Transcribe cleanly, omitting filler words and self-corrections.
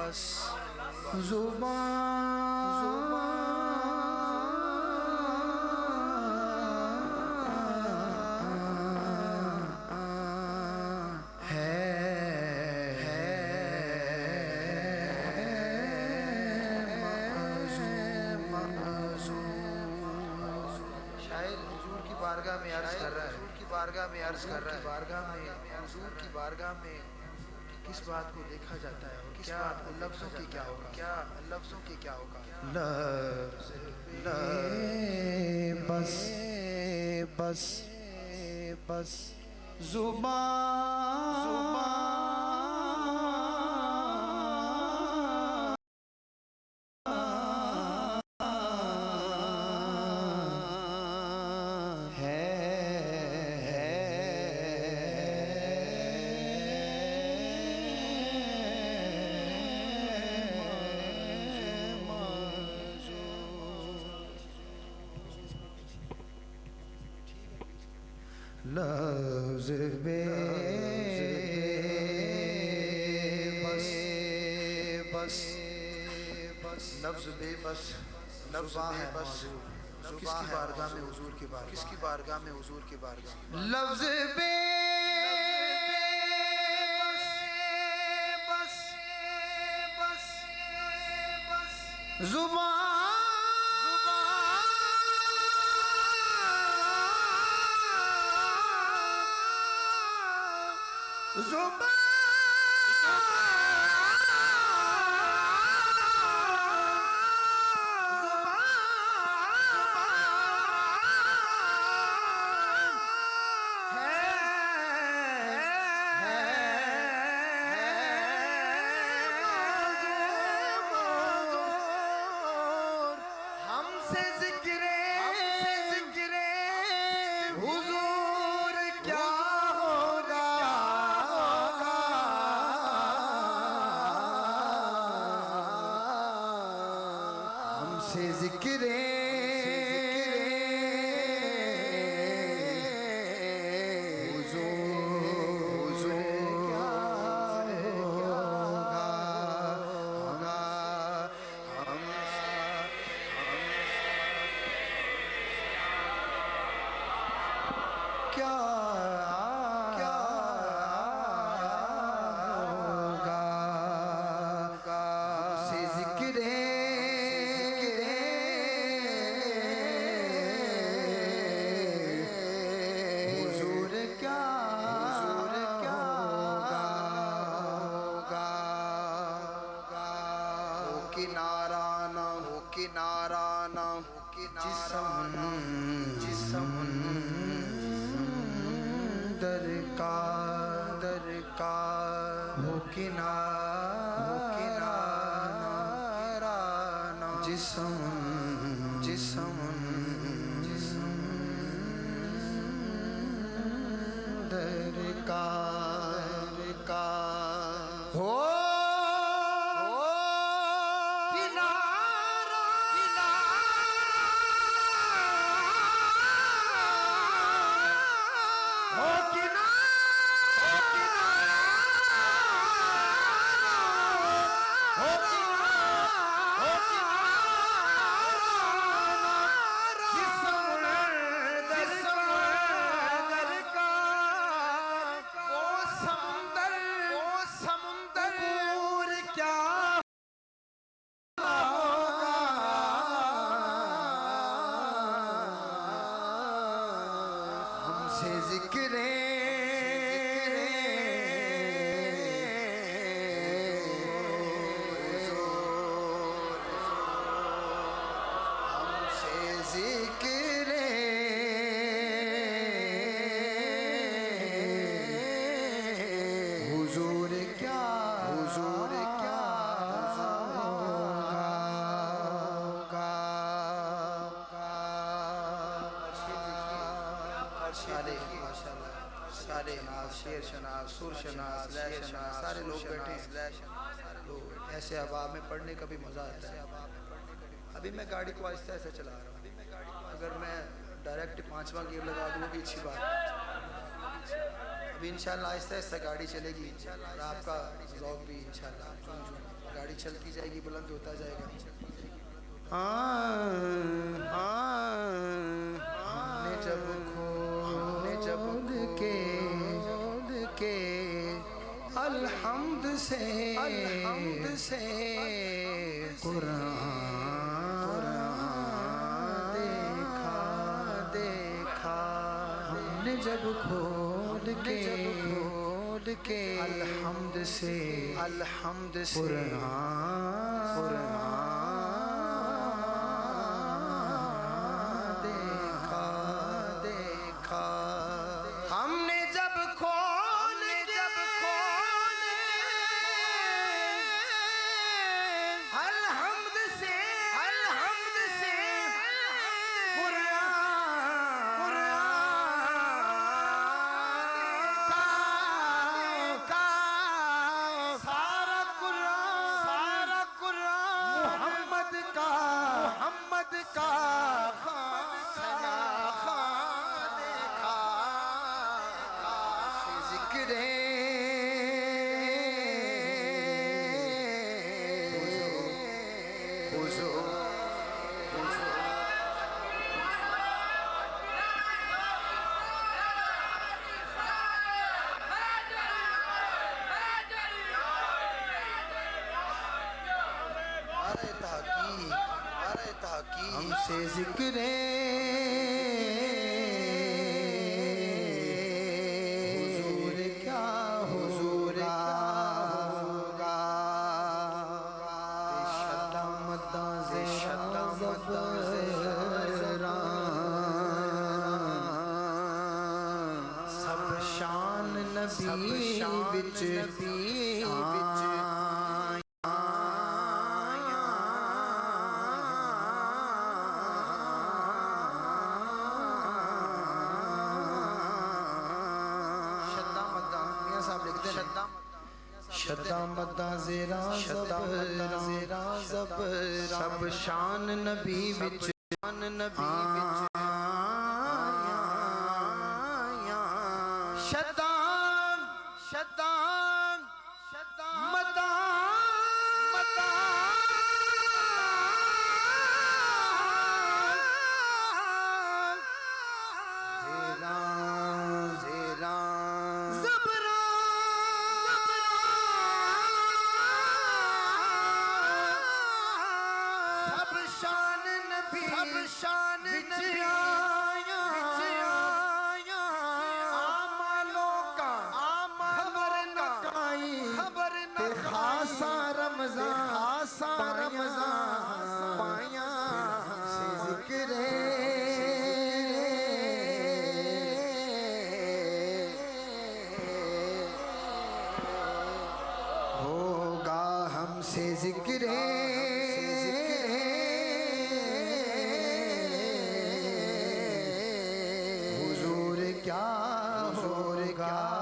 بس زبان بارگاہ میں عرض کر رہا ہے، حضور کی بارگاہ میں عرض کر رہا ہے، حضور کی بارگاہ میں کس بات کو دیکھا جاتا ہے اور کیا لفظوں کی کیا ہوگا، کیا لفظوں کی کیا ہوگا؟ لفظ بس بس بس زبان لفظ بے بس بس بس لفظ بے بس لفظ بے بس کس کی بارگاہ میں حضور کی بارگاہ، کس کی بارگاہ میں حضور کی بارگاہ؟ لفظ بے بس بس بس زبان ذکر درکار ہو کنارہ جسم جسم درکار ہو شیر شناس، سر شناس، لے شناس، سارے لوگ بیٹھے ہیں تو ایسے احباب میں پڑھنے کا بھی مزہ آتا ہے۔ ابھی میں گاڑی کو آہستہ آہستہ چلا رہا ہوں، اگر میں ڈائریکٹ 5واں گیئر لگا دوں وہ بھی اچھی بات ہے۔ ابھی انشاءاللہ آہستہ آہستہ گاڑی چلے گی اور آپ کا ذوق بھی انشاءاللہ گاڑی چلتی جائے گی، بلند ہوتا جائے گا. ہم نے جب کھود کے الحمد سے قرآن دیکھا. ہم نے جب کھود کے الحمد سے قرآن دیکھا. ہم نے جب کھول الحمد سے سارا قرآن محمد کا دیکھا. ذکر ہم سے ذکر حضور کیا ہوگا. سب شان نبی وچ شدہ مدہ زیرہ زبر سب شان نبی وچ شدہ مدہ رمضان پایا سے ذکر ہوگا. ہم سے ذکر حضور کیا ہوگا.